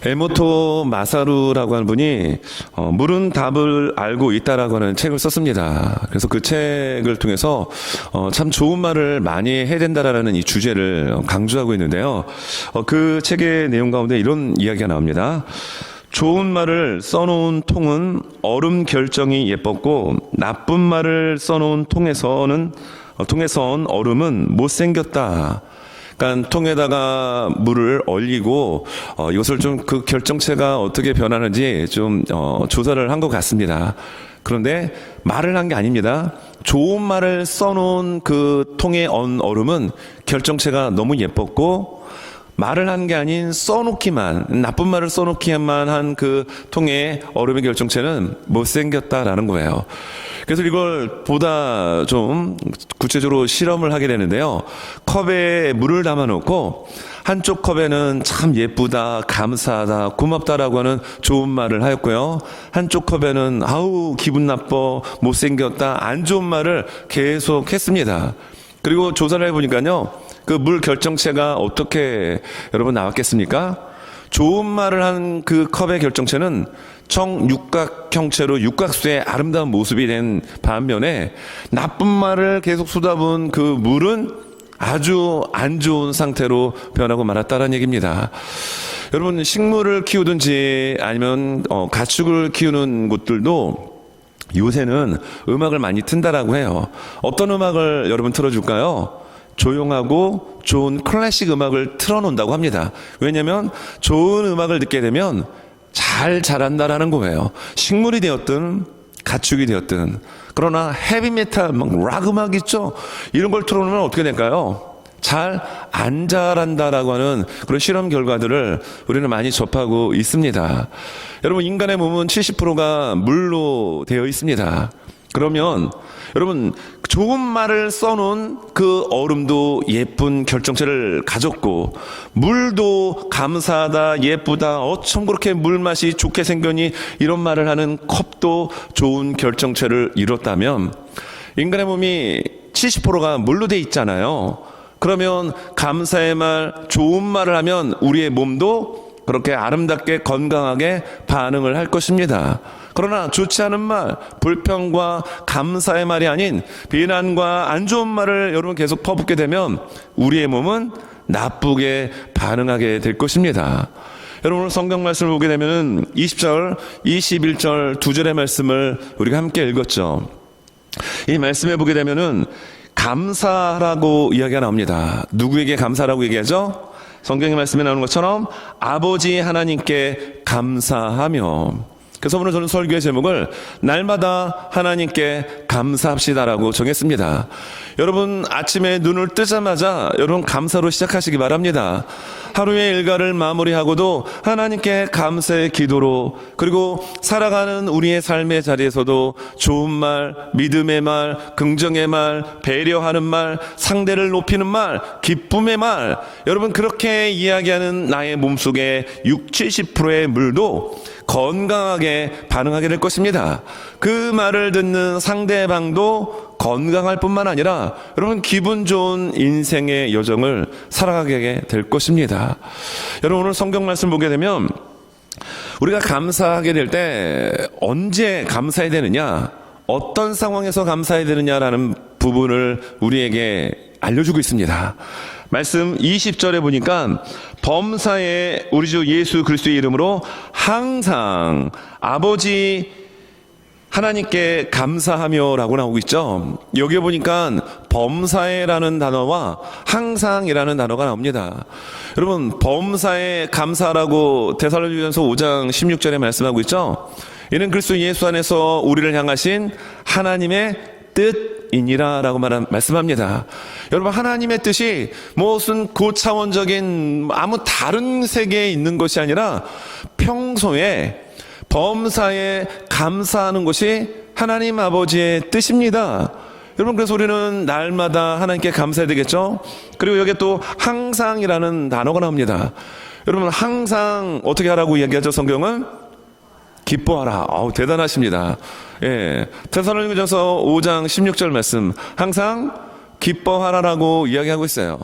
에모토 마사루라고 하는 분이 물은 답을 알고 있다라고 하는 책을 썼습니다. 그래서 그 책을 통해서 참 좋은 말을 많이 해야 된다라는 이 주제를 강조하고 있는데요. 그 책의 내용 가운데 이런 이야기가 나옵니다. 좋은 말을 써놓은 통은 얼음 결정이 예뻤고 나쁜 말을 써놓은 통에선 얼음은 못생겼다. 그러니까 통에다가 물을 얼리고 이것을 좀 그 결정체가 어떻게 변하는지 좀 조사를 한 것 같습니다. 그런데 말을 한 게 아닙니다. 좋은 말을 써놓은 그 통의 얼음은 결정체가 너무 예뻤고 말을 한 게 아닌 나쁜 말을 써놓기만 한 그 통의 얼음의 결정체는 못생겼다라는 거예요. 그래서 이걸 보다 좀 구체적으로 실험을 하게 되는데요. 컵에 물을 담아놓고 한쪽 컵에는 참 예쁘다, 감사하다, 고맙다라고 하는 좋은 말을 하였고요. 한쪽 컵에는 아우 기분 나빠, 못생겼다, 안 좋은 말을 계속 했습니다. 그리고 조사를 해보니까요. 그 물 결정체가 어떻게 여러분 나왔겠습니까? 좋은 말을 한 그 컵의 결정체는 정육각 형체로 육각수의 아름다운 모습이 된 반면에 나쁜 말을 계속 쏟아부은 그 물은 아주 안 좋은 상태로 변하고 말았다는 얘기입니다. 여러분 식물을 키우든지 아니면 가축을 키우는 곳들도 요새는 음악을 많이 튼다라고 해요. 어떤 음악을 여러분 틀어줄까요? 조용하고 좋은 클래식 음악을 틀어놓는다고 합니다. 왜냐하면 좋은 음악을 듣게 되면 잘 자란다라는 거예요. 식물이 되었든 가축이 되었든. 그러나 헤비메탈, 락 음악 있죠? 이런 걸 틀어놓으면 어떻게 될까요? 잘 안 자란다라고 하는 그런 실험 결과들을 우리는 많이 접하고 있습니다. 여러분 인간의 몸은 70%가 물로 되어 있습니다. 그러면 여러분 좋은 말을 써놓은 그 얼음도 예쁜 결정체를 가졌고 물도 감사하다, 예쁘다, 어쩜 그렇게 물맛이 좋게 생겼니 이런 말을 하는 컵도 좋은 결정체를 이뤘다면 인간의 몸이 70%가 물로 돼 있잖아요. 그러면 감사의 말, 좋은 말을 하면 우리의 몸도 그렇게 아름답게 건강하게 반응을 할 것입니다. 그러나 좋지 않은 말, 불평과 감사의 말이 아닌 비난과 안 좋은 말을 여러분 계속 퍼붓게 되면 우리의 몸은 나쁘게 반응하게 될 것입니다. 여러분 오늘 성경 말씀을 보게 되면 20절, 21절 두 절의 말씀을 우리가 함께 읽었죠. 이 말씀에 보게 되면은 감사라고 이야기가 나옵니다. 누구에게 감사라고 얘기하죠? 성경의 말씀에 나오는 것처럼 아버지 하나님께 감사하며. 그래서 오늘 저는 설교의 제목을 날마다 하나님께 감사합시다라고 정했습니다. 여러분 아침에 눈을 뜨자마자 여러분 감사로 시작하시기 바랍니다. 하루의 일과를 마무리하고도 하나님께 감사의 기도로, 그리고 살아가는 우리의 삶의 자리에서도 좋은 말, 믿음의 말, 긍정의 말, 배려하는 말, 상대를 높이는 말, 기쁨의 말, 여러분 그렇게 이야기하는 나의 몸속에 60-70%의 물도 건강하게 반응하게 될 것입니다. 그 말을 듣는 상대방도 건강할 뿐만 아니라 여러분 기분 좋은 인생의 여정을 살아가게 될 것입니다. 여러분 오늘 성경 말씀 보게 되면 우리가 감사하게 될 때 언제 감사해야 되느냐, 어떤 상황에서 감사해야 되느냐라는 부분을 우리에게 알려주고 있습니다. 말씀 20절에 보니까 범사에 우리 주 예수 그리스도의 이름으로 항상 아버지 하나님께 감사하며 라고 나오고 있죠. 여기에 보니까 범사에라는 단어와 항상이라는 단어가 나옵니다. 여러분 범사에 감사라고 데살로니가전서 5장 16절에 말씀하고 있죠. 이는 그리스도 예수 안에서 우리를 향하신 하나님의 뜻이니라 라고 말씀합니다. 여러분 하나님의 뜻이 무슨 고차원적인 아무 다른 세계에 있는 것이 아니라 평소에 범사에 감사하는 것이 하나님 아버지의 뜻입니다. 여러분 그래서 우리는 날마다 하나님께 감사해야 되겠죠. 그리고 여기에 또 항상이라는 단어가 나옵니다. 여러분 항상 어떻게 하라고 이야기하죠? 성경은 기뻐하라. 대단하십니다. 예, 데살로니가전서 5장 16절 말씀, 항상 기뻐하라라고 이야기하고 있어요.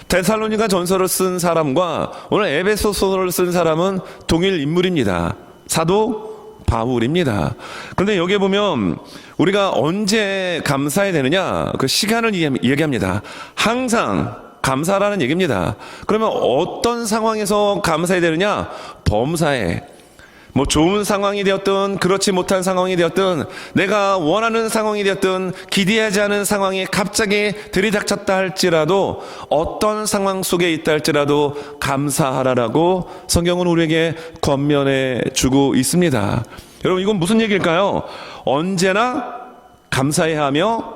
데살로니가 전서를 쓴 사람과 오늘 에베소서를 쓴 사람은 동일 인물입니다. 사도 바울입니다. 그런데 여기에 보면 우리가 언제 감사해야 되느냐, 그 시간을 얘기합니다. 항상 감사라는 얘기입니다. 그러면 어떤 상황에서 감사해야 되느냐? 범사에, 뭐 좋은 상황이 되었든 그렇지 못한 상황이 되었든 내가 원하는 상황이 되었든 기대하지 않은 상황이 갑자기 들이닥쳤다 할지라도 어떤 상황 속에 있다 할지라도 감사하라라고 성경은 우리에게 권면해 주고 있습니다. 여러분, 이건 무슨 얘기일까요? 언제나 감사해야 하며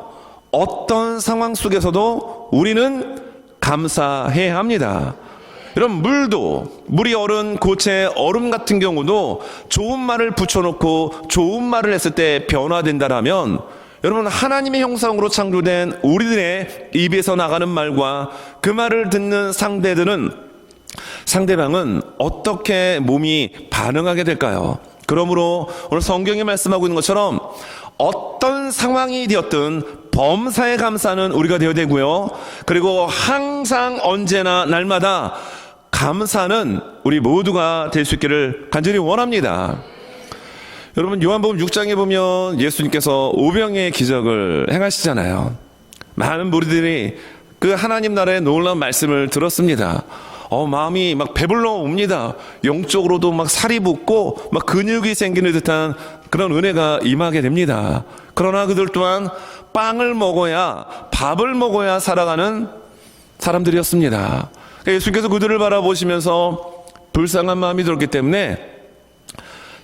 어떤 상황 속에서도 우리는 감사해야 합니다. 여러분, 물이 얼은 고체 얼음 같은 경우도 좋은 말을 붙여놓고 좋은 말을 했을 때 변화된다라면, 여러분, 하나님의 형상으로 창조된 우리들의 입에서 나가는 말과 그 말을 듣는 상대방은 어떻게 몸이 반응하게 될까요? 그러므로 오늘 성경이 말씀하고 있는 것처럼 어떤 상황이 되었든 범사에 감사하는 우리가 되어야 되고요. 그리고 항상 언제나 날마다 감사는 우리 모두가 될 수 있기를 간절히 원합니다. 여러분, 요한복음 6장에 보면 예수님께서 오병의 기적을 행하시잖아요. 많은 무리들이 그 하나님 나라의 놀라운 말씀을 들었습니다. 마음이 막 배불러 옵니다. 영적으로도 막 살이 붓고 막 근육이 생기는 듯한 그런 은혜가 임하게 됩니다. 그러나 그들 또한 빵을 먹어야, 밥을 먹어야 살아가는 사람들이었습니다. 예수님께서 그들을 바라보시면서 불쌍한 마음이 들었기 때문에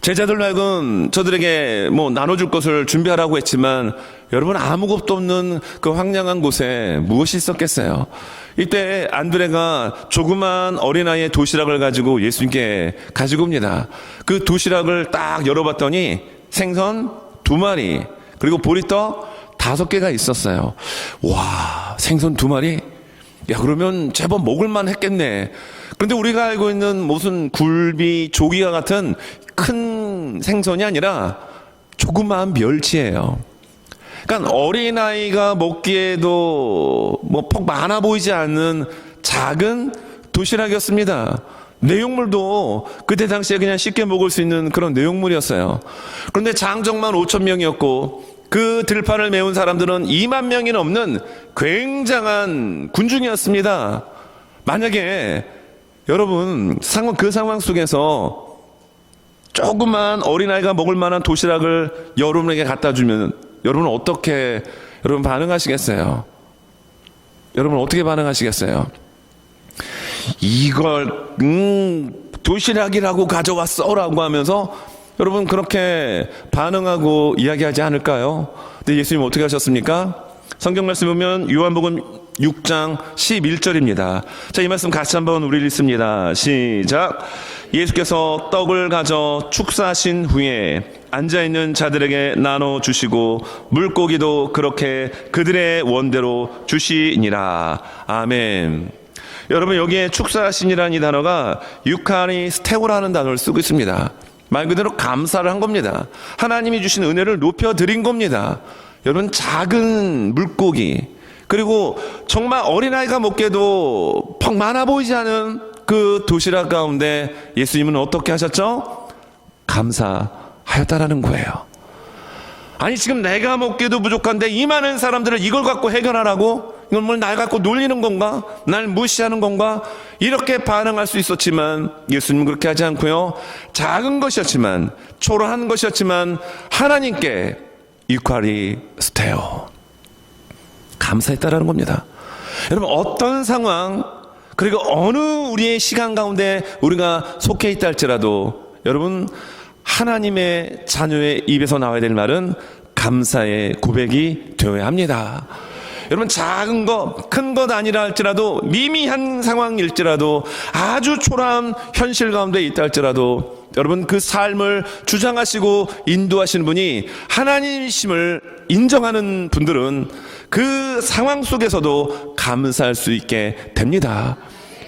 제자들로 하여금 저들에게 나눠줄 것을 준비하라고 했지만, 여러분, 아무것도 없는 그 황량한 곳에 무엇이 있었겠어요? 이때 안드레가 조그만 어린아이의 도시락을 가지고 예수님께 가지고 옵니다. 그 도시락을 딱 열어봤더니 생선 2마리, 그리고 보리떡 5개가 있었어요. 와, 생선 2마리? 야, 그러면 제법 먹을만 했겠네. 그런데 우리가 알고 있는 무슨 굴비, 조기와 같은 큰 생선이 아니라 조그마한 멸치예요. 그러니까 어린아이가 먹기에도 폭 많아 보이지 않는 작은 도시락이었습니다. 내용물도 그때 당시에 그냥 쉽게 먹을 수 있는 그런 내용물이었어요. 그런데 장정만 5,000명이었고 그 들판을 메운 사람들은 2만 명이 넘는 굉장한 군중이었습니다. 만약에 여러분 그 상황 속에서 조그만 어린아이가 먹을 만한 도시락을 여러분에게 갖다 주면 여러분은 어떻게 반응하시겠어요? 여러분 어떻게 반응하시겠어요? 이걸 도시락이라고 가져왔어 라고 하면서 여러분 그렇게 반응하고 이야기하지 않을까요? 근데 예수님 어떻게 하셨습니까? 성경 말씀 보면 요한복음 6장 11절입니다. 자, 이 말씀 같이 한번 우리 읽습니다. 시작. 예수께서 떡을 가져 축사하신 후에 앉아있는 자들에게 나눠주시고 물고기도 그렇게 그들의 원대로 주시니라. 아멘. 여러분, 여기에 축사하신이라는 이 단어가 유카리스테오라는 단어를 쓰고 있습니다. 말 그대로 감사를 한 겁니다. 하나님이 주신 은혜를 높여드린 겁니다. 여러분, 작은 물고기, 그리고 정말 어린아이가 먹기에도 퍽 많아 보이지 않은 그 도시락 가운데 예수님은 어떻게 하셨죠? 감사하였다라는 거예요. 아니, 지금 내가 먹기에도 부족한데 이 많은 사람들을 이걸 갖고 해결하라고? 이건 뭘 날 갖고 놀리는 건가? 날 무시하는 건가? 이렇게 반응할 수 있었지만 예수님은 그렇게 하지 않고요, 작은 것이었지만, 초라한 것이었지만 하나님께 유카리스테오, 감사했다라는 겁니다. 여러분, 어떤 상황, 그리고 어느 우리의 시간 가운데 우리가 속해 있다 할지라도 여러분, 하나님의 자녀의 입에서 나와야 될 말은 감사의 고백이 되어야 합니다. 여러분, 작은 것, 큰 것 아니라 할지라도, 미미한 상황일지라도, 아주 초라한 현실 가운데 있다 할지라도 여러분, 그 삶을 주장하시고 인도하시는 분이 하나님이심을 인정하는 분들은 그 상황 속에서도 감사할 수 있게 됩니다.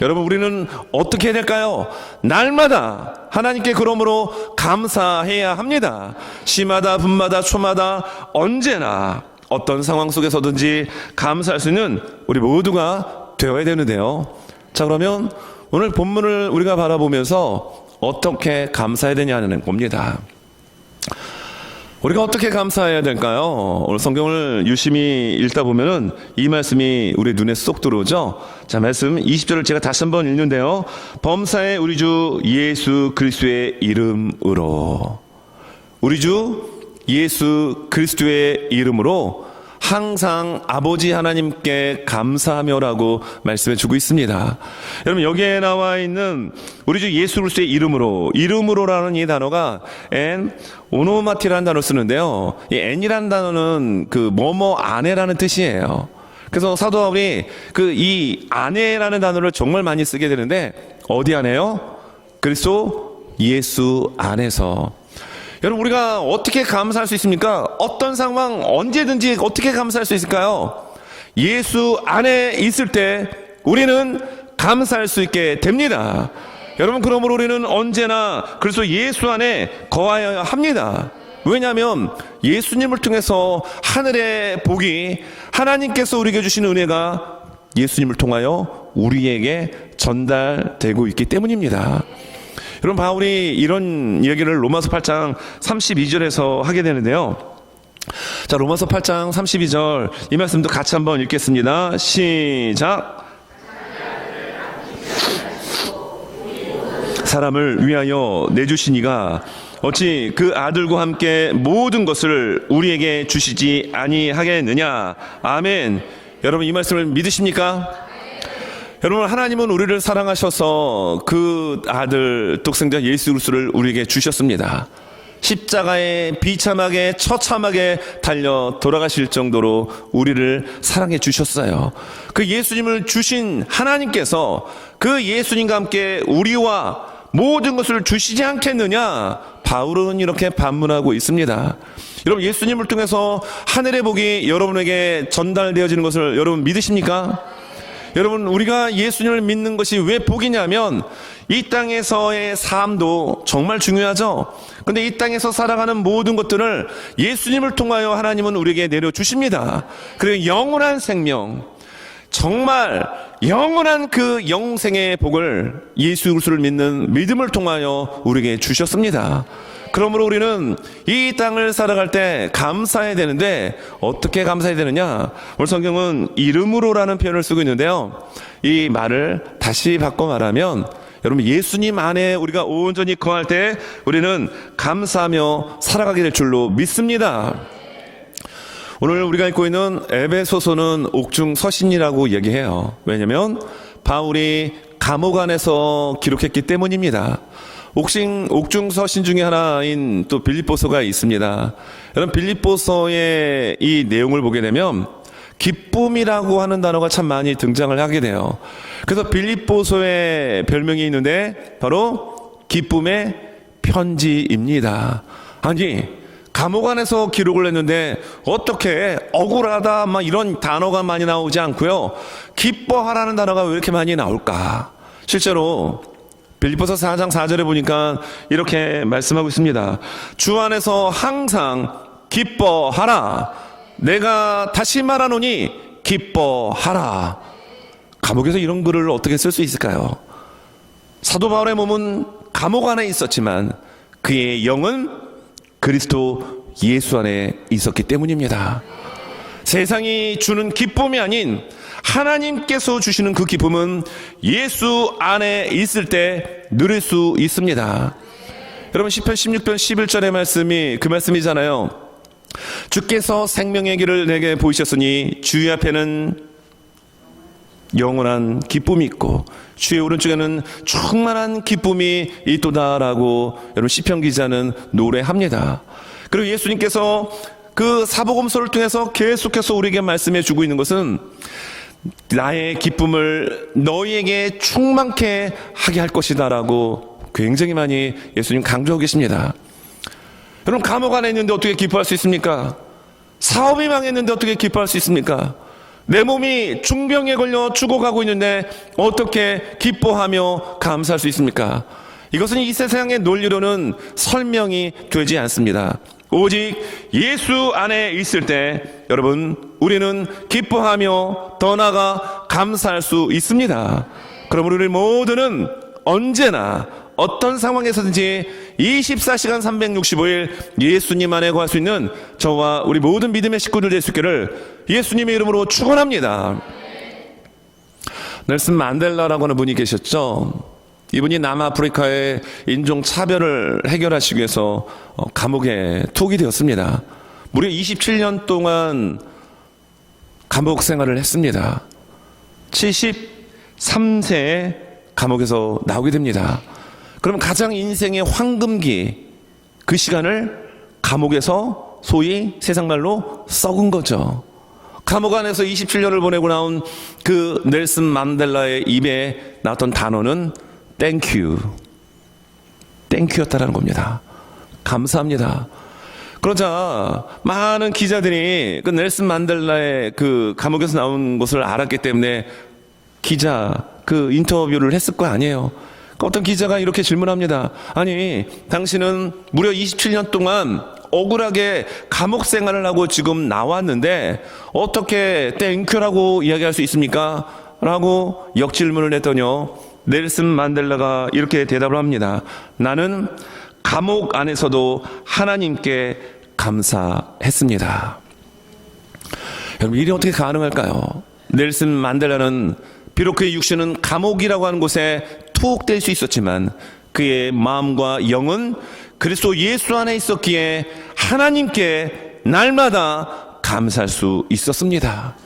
여러분, 우리는 어떻게 해야 될까요? 날마다 하나님께 그러므로 감사해야 합니다. 시마다 분마다 초마다 언제나 어떤 상황 속에서든지 감사할 수 있는 우리 모두가 되어야 되는데요. 자, 그러면 오늘 본문을 우리가 바라보면서 어떻게 감사해야 되냐는 겁니다. 우리가 어떻게 감사해야 될까요? 오늘 성경을 유심히 읽다 보면은 이 말씀이 우리 눈에 쏙 들어오죠? 자, 말씀 20절을 제가 다시 한번 읽는데요. 범사의 우리 주 예수 그리스도의 이름으로. 우리 주 예수 그리스도의 이름으로 항상 아버지 하나님께 감사하며라고 말씀해 주고 있습니다. 여러분, 여기에 나와 있는 우리 주 예수 그리스도의 이름으로라는 이 단어가 오노마티라는 단어를 쓰는데요. 이 n이라는 단어는 그 뭐뭐 안에라는 뜻이에요. 그래서 사도 바울이 이 안에라는 단어를 정말 많이 쓰게 되는데 어디 안에요? 그리스도 예수 안에서. 여러분, 우리가 어떻게 감사할 수 있습니까? 어떤 상황 언제든지 어떻게 감사할 수 있을까요? 예수 안에 있을 때 우리는 감사할 수 있게 됩니다. 여러분, 그러므로 우리는 언제나 그래서 예수 안에 거하여야 합니다. 왜냐하면 예수님을 통해서 하늘의 복이, 하나님께서 우리에게 주시는 은혜가 예수님을 통하여 우리에게 전달되고 있기 때문입니다. 여러분, 바울이 이런 얘기를 로마서 8장 32절에서 하게 되는데요. 자, 로마서 8장 32절 이 말씀도 같이 한번 읽겠습니다. 시작. 사람을 위하여 내주신 이가 어찌 그 아들과 함께 모든 것을 우리에게 주시지 아니하겠느냐. 아멘. 여러분, 이 말씀을 믿으십니까? 여러분, 하나님은 우리를 사랑하셔서 그 아들 독생자 예수 그리스도를 우리에게 주셨습니다. 십자가에 비참하게 처참하게 달려 돌아가실 정도로 우리를 사랑해 주셨어요. 그 예수님을 주신 하나님께서 그 예수님과 함께 우리와 모든 것을 주시지 않겠느냐, 바울은 이렇게 반문하고 있습니다. 여러분, 예수님을 통해서 하늘의 복이 여러분에게 전달되어지는 것을 여러분 믿으십니까? 여러분, 우리가 예수님을 믿는 것이 왜 복이냐면 이 땅에서의 삶도 정말 중요하죠. 근데 이 땅에서 살아가는 모든 것들을 예수님을 통하여 하나님은 우리에게 내려주십니다. 그리고 영원한 생명, 정말 영원한 그 영생의 복을 예수 그리스도를 믿는 믿음을 통하여 우리에게 주셨습니다. 그러므로 우리는 이 땅을 살아갈 때 감사해야 되는데 어떻게 감사해야 되느냐? 오늘 성경은 이름으로라는 표현을 쓰고 있는데요. 이 말을 다시 바꿔 말하면 여러분, 예수님 안에 우리가 온전히 거할 때 우리는 감사하며 살아가게 될 줄로 믿습니다. 오늘 우리가 읽고 있는 에베소서는 옥중서신이라고 얘기해요. 왜냐하면 바울이 감옥 안에서 기록했기 때문입니다. 옥중서신 중에 하나인 또 빌립보서가 있습니다. 여러분, 빌립보서의 이 내용을 보게 되면 기쁨이라고 하는 단어가 참 많이 등장을 하게 돼요. 그래서 빌립보서의 별명이 있는데 바로 기쁨의 편지입니다. 아니, 감옥 안에서 기록을 했는데 어떻게 억울하다 막 이런 단어가 많이 나오지 않고요, 기뻐하라는 단어가 왜 이렇게 많이 나올까? 실제로 빌립보서 4장 4절에 보니까 이렇게 말씀하고 있습니다. 주 안에서 항상 기뻐하라. 내가 다시 말하노니 기뻐하라. 감옥에서 이런 글을 어떻게 쓸 수 있을까요? 사도 바울의 몸은 감옥 안에 있었지만 그의 영은 그리스도 예수 안에 있었기 때문입니다. 세상이 주는 기쁨이 아닌 하나님께서 주시는 그 기쁨은 예수 안에 있을 때 누릴 수 있습니다. 여러분, 시편 16편 11절의 말씀이 그 말씀이잖아요. 주께서 생명의 길을 내게 보이셨으니 주의 앞에는 영원한 기쁨이 있고 주의 오른쪽에는 충만한 기쁨이 있도다라고 여러분, 시편 기자는 노래합니다. 그리고 예수님께서 그 사복음서를 통해서 계속해서 우리에게 말씀해 주고 있는 것은 나의 기쁨을 너희에게 충만케 하게 할 것이다 라고 굉장히 많이 예수님 강조하고 계십니다. 여러분, 감옥 안에 있는데 어떻게 기뻐할 수 있습니까? 사업이 망했는데 어떻게 기뻐할 수 있습니까? 내 몸이 중병에 걸려 죽어가고 있는데 어떻게 기뻐하며 감사할 수 있습니까? 이것은 이 세상의 논리로는 설명이 되지 않습니다. 오직 예수 안에 있을 때 여러분 우리는 기뻐하며 더 나아가 감사할 수 있습니다. 그럼 우리 모두는 언제나 어떤 상황에서든지 24시간 365일 예수님 안에 거할 수 있는 저와 우리 모든 믿음의 식구들 될 수 있기를 예수님의 이름으로 축원합니다. 넬슨 만델라라고 하는 분이 계셨죠. 이분이 남아프리카의 인종차별을 해결하시기 위해서 감옥에 투옥이 되었습니다. 무려 27년 동안 감옥 생활을 했습니다. 73세에 감옥에서 나오게 됩니다. 그럼 가장 인생의 황금기, 그 시간을 감옥에서 소위 세상말로 썩은 거죠. 감옥 안에서 27년을 보내고 나온 그 넬슨 만델라의 입에 나왔던 단어는 땡큐, 땡큐였다라는 겁니다. 감사합니다. 그러자 많은 기자들이 그 넬슨 만델라의 그 감옥에서 나온 것을 알았기 때문에 기자 그 인터뷰를 했을 거 아니에요. 어떤 기자가 이렇게 질문합니다. 아니, 당신은 무려 27년 동안 억울하게 감옥 생활을 하고 지금 나왔는데 어떻게 땡큐라고 이야기할 수 있습니까? 라고 역질문을 했더니요, 넬슨 만델라가 이렇게 대답을 합니다. 나는 감옥 안에서도 하나님께 감사했습니다. 여러분, 일이 어떻게 가능할까요? 넬슨 만델라는 비록 그의 육신은 감옥이라고 하는 곳에 투옥될 수 있었지만 그의 마음과 영은 그리스도 예수 안에 있었기에 하나님께 날마다 감사할 수 있었습니다.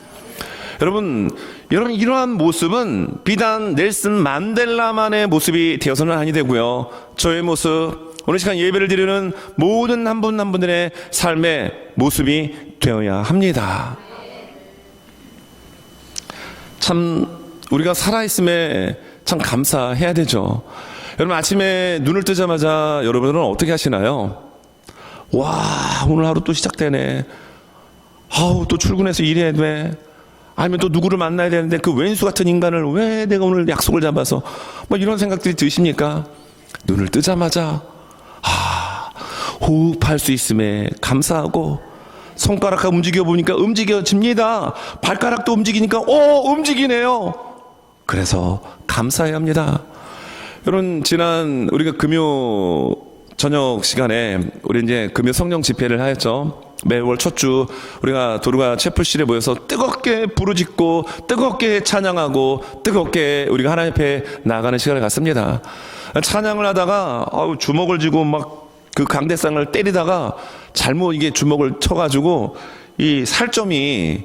여러분 이러한 모습은 비단 넬슨 만델라만의 모습이 되어서는 아니 되고요, 저의 모습, 오늘 시간 예배를 드리는 모든 한 분 한 분들의 삶의 모습이 되어야 합니다. 참 우리가 살아있음에 참 감사해야 되죠. 여러분, 아침에 눈을 뜨자마자 여러분들은 어떻게 하시나요? 와, 오늘 하루 또 시작되네. 아우, 또 출근해서 일해야 돼. 아니면 또 누구를 만나야 되는데 그 왼수 같은 인간을 왜 내가 오늘 약속을 잡아서, 뭐 이런 생각들이 드십니까? 눈을 뜨자마자 호흡할 수 있음에 감사하고, 손가락하고 움직여 보니까 움직여집니다. 발가락도 움직이니까 움직이네요. 그래서 감사해야 합니다. 여러분, 지난 우리가 금요 저녁 시간에 우리 이제 금요 성령 집회를 하였죠. 매월 첫 주 우리가 도르가 채플실에 모여서 뜨겁게 부르짖고 뜨겁게 찬양하고 뜨겁게 우리가 하나님 앞에 나가는 시간을 갖습니다. 찬양을 하다가 주먹을 쥐고 막 그 강대상을 때리다가 잘못 이게 주먹을 쳐가지고 이 살점이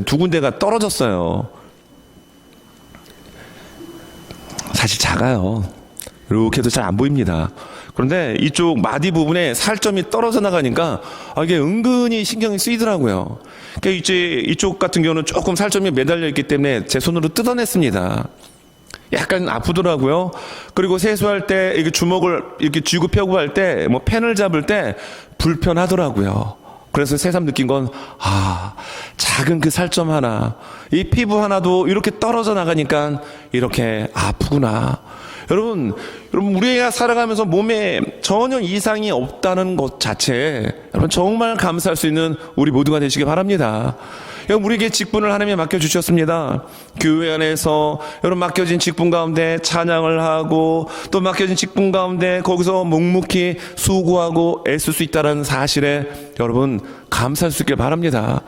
두 군데가 떨어졌어요. 사실 작아요. 이렇게 해도 잘 안 보입니다. 그런데 이쪽 마디 부분에 살점이 떨어져 나가니까 이게 은근히 신경이 쓰이더라고요. 그러니까 이제 이쪽 같은 경우는 조금 살점이 매달려 있기 때문에 제 손으로 뜯어냈습니다. 약간 아프더라고요. 그리고 세수할 때 이렇게 주먹을 이렇게 쥐고 펴고 할 때, 뭐 펜을 잡을 때 불편하더라고요. 그래서 새삼 느낀 건, 작은 그 살점 하나, 이 피부 하나도 이렇게 떨어져 나가니까 이렇게 아프구나. 여러분, 우리가 살아가면서 몸에 전혀 이상이 없다는 것 자체에 여러분 정말 감사할 수 있는 우리 모두가 되시기 바랍니다. 우리에게 직분을 하나님이 맡겨주셨습니다. 교회 안에서 여러분 맡겨진 직분 가운데 찬양을 하고 또 맡겨진 직분 가운데 거기서 묵묵히 수고하고 애쓸 수 있다는 사실에 여러분 감사할 수 있길 바랍니다.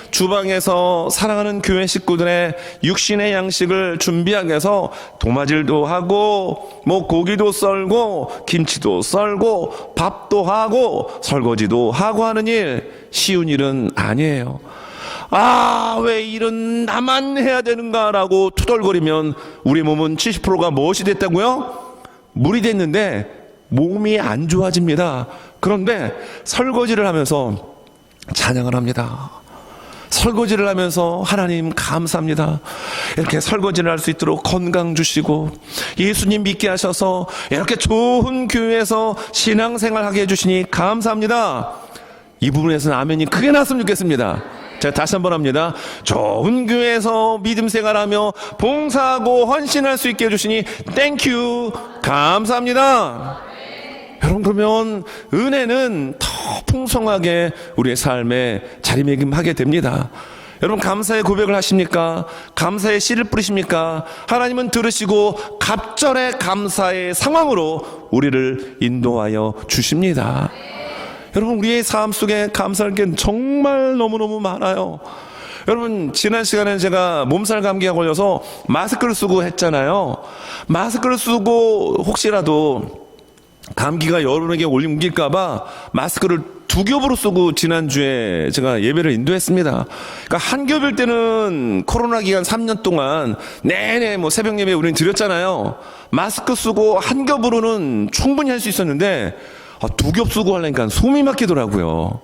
주방에서 사랑하는 교회 식구들의 육신의 양식을 준비하기 위해서 도마질도 하고 뭐 고기도 썰고 김치도 썰고 밥도 하고 설거지도 하고 하는 일 쉬운 일은 아니에요. 왜 일은 나만 해야 되는가라고 투덜거리면 우리 몸은 70%가 무엇이 됐다고요? 물이 됐는데 몸이 안 좋아집니다. 그런데 설거지를 하면서 찬양을 합니다. 설거지를 하면서 하나님 감사합니다. 이렇게 설거지를 할 수 있도록 건강 주시고 예수님 믿게 하셔서 이렇게 좋은 교회에서 신앙생활하게 해주시니 감사합니다. 이 부분에서는 아멘이 크게 났으면 좋겠습니다. 제가 다시 한번 합니다. 좋은 교회에서 믿음 생활하며 봉사하고 헌신할 수 있게 해주시니 땡큐 감사합니다. 여러분, 그러면 은혜는 더 풍성하게 우리의 삶에 자리매김하게 됩니다. 여러분, 감사의 고백을 하십니까? 감사의 씨를 뿌리십니까? 하나님은 들으시고 갑절의 감사의 상황으로 우리를 인도하여 주십니다. 여러분, 우리의 삶 속에 감사할 게 정말 너무너무 많아요. 여러분, 지난 시간에 제가 몸살 감기가 걸려서 마스크를 쓰고 했잖아요. 마스크를 쓰고 혹시라도 감기가 여러분에게 옮길까봐 마스크를 2겹으로 쓰고 지난주에 제가 예배를 인도했습니다. 그러니까 한 겹일 때는 코로나 기간 3년 동안 내내 새벽 예배 우리는 드렸잖아요. 마스크 쓰고 한 겹으로는 충분히 할 수 있었는데 2겹 쓰고 하려니까 숨이 막히더라고요.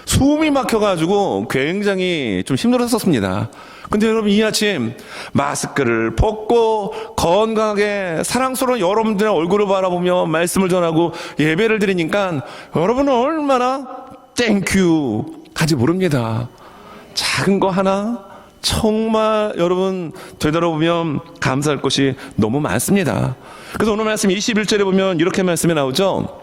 숨이 막혀가지고 굉장히 좀 힘들었었습니다. 근데 여러분, 이 아침 마스크를 벗고 건강하게 사랑스러운 여러분들의 얼굴을 바라보며 말씀을 전하고 예배를 드리니까 여러분은 얼마나 땡큐 하지 모릅니다. 작은 거 하나 정말 여러분 되돌아보면 감사할 것이 너무 많습니다. 그래서 오늘 말씀 21절에 보면 이렇게 말씀이 나오죠.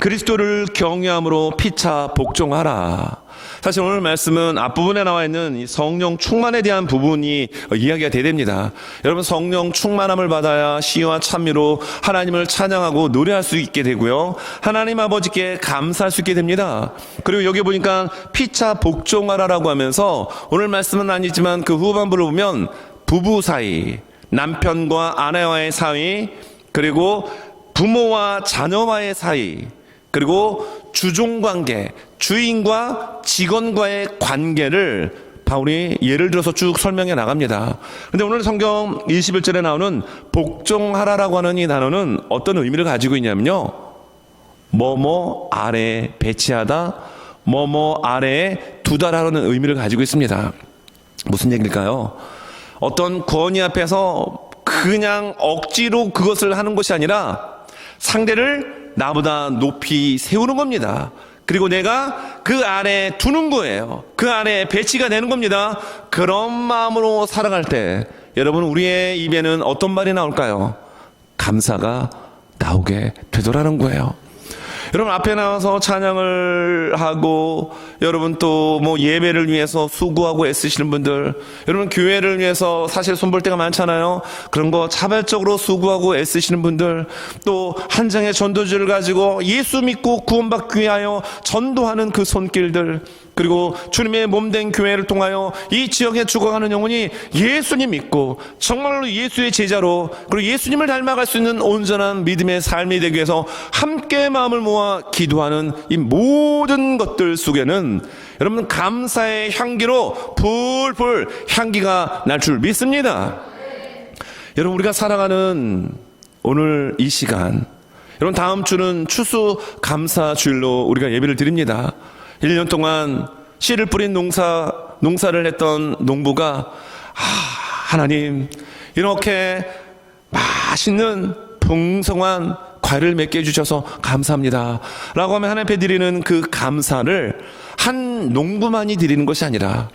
그리스도를 경외함으로 피차 복종하라. 사실 오늘 말씀은 앞부분에 나와 있는 이 성령 충만에 대한 부분이 이야기가 됩니다. 여러분, 성령 충만함을 받아야 시와 찬미로 하나님을 찬양하고 노래할 수 있게 되고요, 하나님 아버지께 감사할 수 있게 됩니다. 그리고 여기 보니까 피차 복종하라라고 하면서 오늘 말씀은 아니지만 그 후반부를 보면 부부 사이, 남편과 아내와의 사이, 그리고 부모와 자녀와의 사이, 그리고 주종관계, 주인과 직원과의 관계를 바울이 예를 들어서 쭉 설명해 나갑니다. 그런데 오늘 성경 21절에 나오는 복종하라라고 하는 이 단어는 어떤 의미를 가지고 있냐면요, 뭐뭐 아래에 배치하다, 뭐뭐 아래에 두다라는 의미를 가지고 있습니다. 무슨 얘기일까요? 어떤 권위 앞에서 그냥 억지로 그것을 하는 것이 아니라 상대를 나보다 높이 세우는 겁니다. 그리고 내가 그 아래에 두는 거예요. 그 아래에 배치가 되는 겁니다. 그런 마음으로 살아갈 때 여러분, 우리의 입에는 어떤 말이 나올까요? 감사가 나오게 되더라는 거예요. 여러분, 앞에 나와서 찬양을 하고, 여러분 또 예배를 위해서 수고하고 애쓰시는 분들, 여러분 교회를 위해서 사실 손볼 때가 많잖아요. 그런 거 자발적으로 수고하고 애쓰시는 분들, 또 한 장의 전도지를 가지고 예수 믿고 구원받기 위하여 전도하는 그 손길들, 그리고 주님의 몸된 교회를 통하여 이 지역에 죽어가는 영혼이 예수님 믿고 정말로 예수의 제자로, 그리고 예수님을 닮아갈 수 있는 온전한 믿음의 삶이 되기 위해서 함께 마음을 모아 기도하는 이 모든 것들 속에는 여러분 감사의 향기로 풀풀 향기가 날 줄 믿습니다. 여러분, 우리가 살아가는 오늘 이 시간, 여러분 다음 주는 추수 감사 주일로 우리가 예배를 드립니다. 1년 동안 씨를 뿌린 농사를 했던 농부가 하나님, 이렇게 맛있는 풍성한 과일을 맺게 해주셔서 감사합니다 라고 하면 하나님 앞에 드리는 그 감사를 한 농부만이 드리는 것이 아니라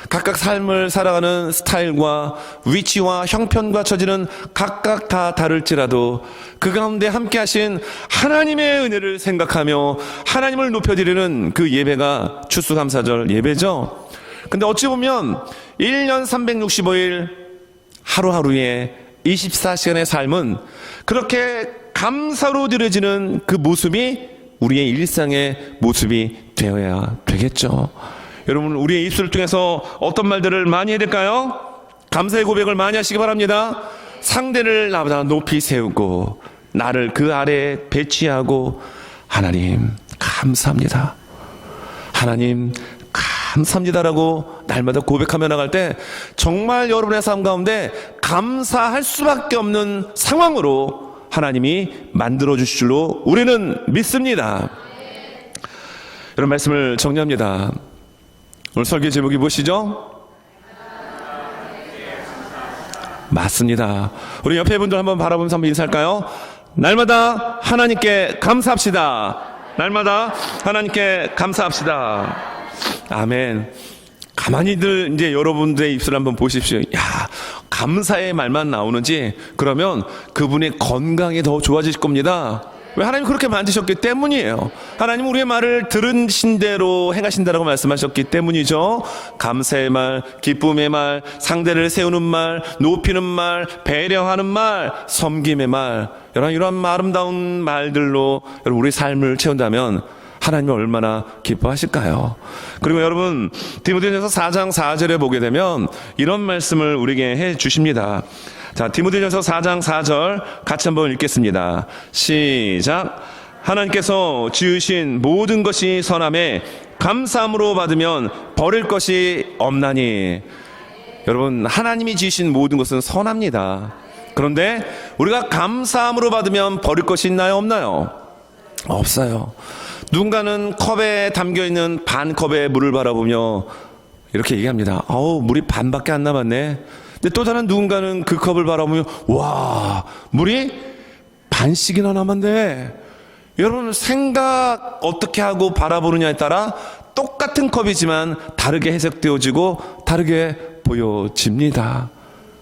각각 삶을 살아가는 스타일과 위치와 형편과 처지는 각각 다 다를지라도 그 가운데 함께 하신 하나님의 은혜를 생각하며 하나님을 높여드리는 그 예배가 추수감사절 예배죠. 근데 어찌 보면 1년 365일 하루하루의 24시간의 삶은 그렇게 감사로 드려지는 그 모습이 우리의 일상의 모습이 되어야 되겠죠. 여러분, 우리의 입술을 통해서 어떤 말들을 많이 해야 될까요? 감사의 고백을 많이 하시기 바랍니다. 상대를 나보다 높이 세우고 나를 그 아래에 배치하고 하나님 감사합니다, 하나님 감사합니다라고 날마다 고백하며 나갈 때 정말 여러분의 삶 가운데 감사할 수밖에 없는 상황으로 하나님이 만들어 주실 줄로 우리는 믿습니다. 이런 말씀을 정리합니다. 오늘 설교 제목이 무엇이죠? 맞습니다. 우리 옆에 분들 한번 바라보면서 한번 인사할까요? 날마다 하나님께 감사합시다. 날마다 하나님께 감사합시다. 아멘. 가만히들 이제 여러분들의 입술을 한번 보십시오. 야, 감사의 말만 나오는지, 그러면 그분의 건강이 더 좋아지실 겁니다. 왜? 하나님 그렇게 만드셨기 때문이에요. 하나님 우리의 말을 들으신 대로 행하신다라고 말씀하셨기 때문이죠. 감사의 말, 기쁨의 말, 상대를 세우는 말, 높이는 말, 배려하는 말, 섬김의 말, 이런 아름다운 말들로 여러분 우리 삶을 채운다면 하나님이 얼마나 기뻐하실까요? 그리고 여러분 디모데전서 4장 4절에 보게 되면 이런 말씀을 우리에게 해 주십니다. 자, 디모데전서 4장 4절 같이 한번 읽겠습니다. 시작. 하나님께서 지으신 모든 것이 선함에 감사함으로 받으면 버릴 것이 없나니. 여러분 하나님이 지으신 모든 것은 선합니다. 그런데 우리가 감사함으로 받으면 버릴 것이 있나요? 없나요? 없어요. 누군가는 컵에 담겨있는 반 컵의 물을 바라보며 이렇게 얘기합니다. 물이 반밖에 안 남았네. 근데 또 다른 누군가는 그 컵을 바라보며 와, 물이 반씩이나 남았네. 여러분 생각 어떻게 하고 바라보느냐에 따라 똑같은 컵이지만 다르게 해석되어지고 다르게 보여집니다.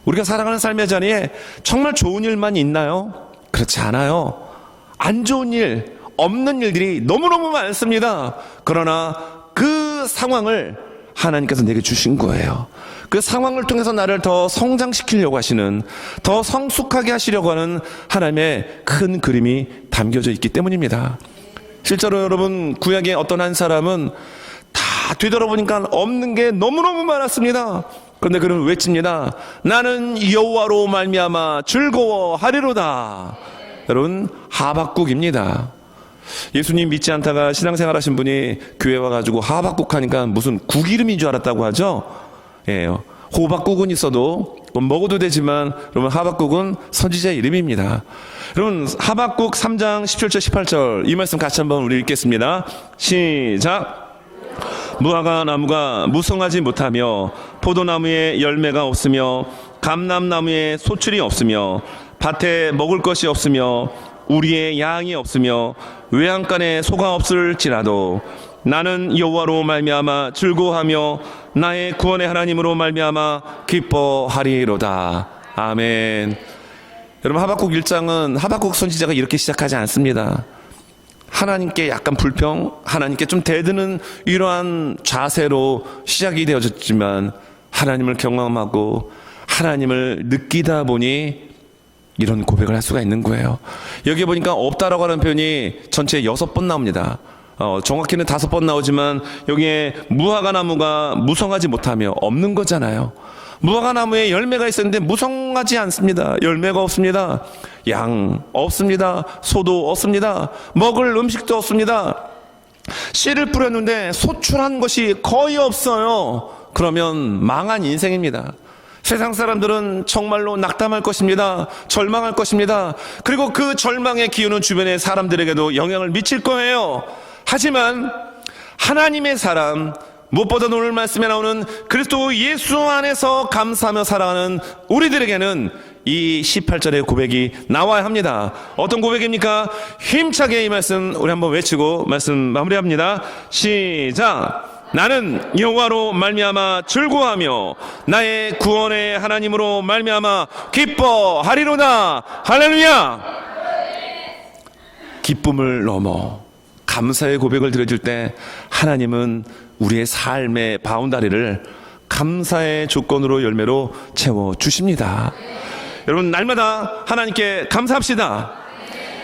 우리가 살아가는 삶의 자리에 정말 좋은 일만 있나요? 그렇지 않아요. 안 좋은 일, 없는 일들이 너무너무 많습니다. 그러나 그 상황을 하나님께서 내게 주신 거예요. 그 상황을 통해서 나를 더 성장시키려고 하시는, 더 성숙하게 하시려고 하는 하나님의 큰 그림이 담겨져 있기 때문입니다. 실제로 여러분 구약의 어떤 한 사람은 다 뒤돌아보니까 없는 게 너무너무 많았습니다. 그런데 그는 외칩니다. 나는 여호와로 말미암아 즐거워하리로다. 여러분 하박국입니다. 예수님 믿지 않다가 신앙생활 하신 분이 교회 와가지고 하박국 하니까 무슨 국 이름인 줄 알았다고 하죠. 예, 호박국은 있어도 먹어도 되지만 여러분 하박국은 선지자 이름입니다. 여러분 하박국 3장 17절 18절 이 말씀 같이 한번 우리 읽겠습니다. 시작. 무화과 나무가 무성하지 못하며 포도나무에 열매가 없으며 감람나무에 소출이 없으며 밭에 먹을 것이 없으며 우리의 양이 없으며 외양간에 소가 없을지라도 나는 여호와로 말미암아 즐거워하며 나의 구원의 하나님으로 말미암아 기뻐하리로다. 아멘. 여러분 하박국 1장은 하박국 선지자가 이렇게 시작하지 않습니다. 하나님께 약간 불평, 하나님께 좀 대드는 이러한 자세로 시작이 되어졌지만 하나님을 경험하고 하나님을 느끼다 보니 이런 고백을 할 수가 있는 거예요. 여기 보니까 없다라고 하는 표현이 전체에 6번 나옵니다. 정확히는 5번 나오지만 여기에 무화과 나무가 무성하지 못하며 없는 거잖아요. 무화과 나무에 열매가 있었는데 무성하지 않습니다. 열매가 없습니다. 양 없습니다. 소도 없습니다. 먹을 음식도 없습니다. 씨를 뿌렸는데 소출한 것이 거의 없어요. 그러면 망한 인생입니다. 세상 사람들은 정말로 낙담할 것입니다. 절망할 것입니다. 그리고 그 절망의 기운은 주변의 사람들에게도 영향을 미칠 거예요. 하지만 하나님의 사람, 무엇보다 오늘 말씀에 나오는 그리스도 예수 안에서 감사하며 살아가는 우리들에게는 이 18절의 고백이 나와야 합니다. 어떤 고백입니까? 힘차게 이 말씀 우리 한번 외치고 말씀 마무리합니다. 시작. 나는 여호와로 말미암아 즐거워하며 나의 구원의 하나님으로 말미암아 기뻐하리로다. 할렐루야. 기쁨을 넘어 감사의 고백을 드려줄 때 하나님은 우리의 삶의 바운다리를 감사의 조건으로 열매로 채워주십니다. 여러분 날마다 하나님께 감사합시다.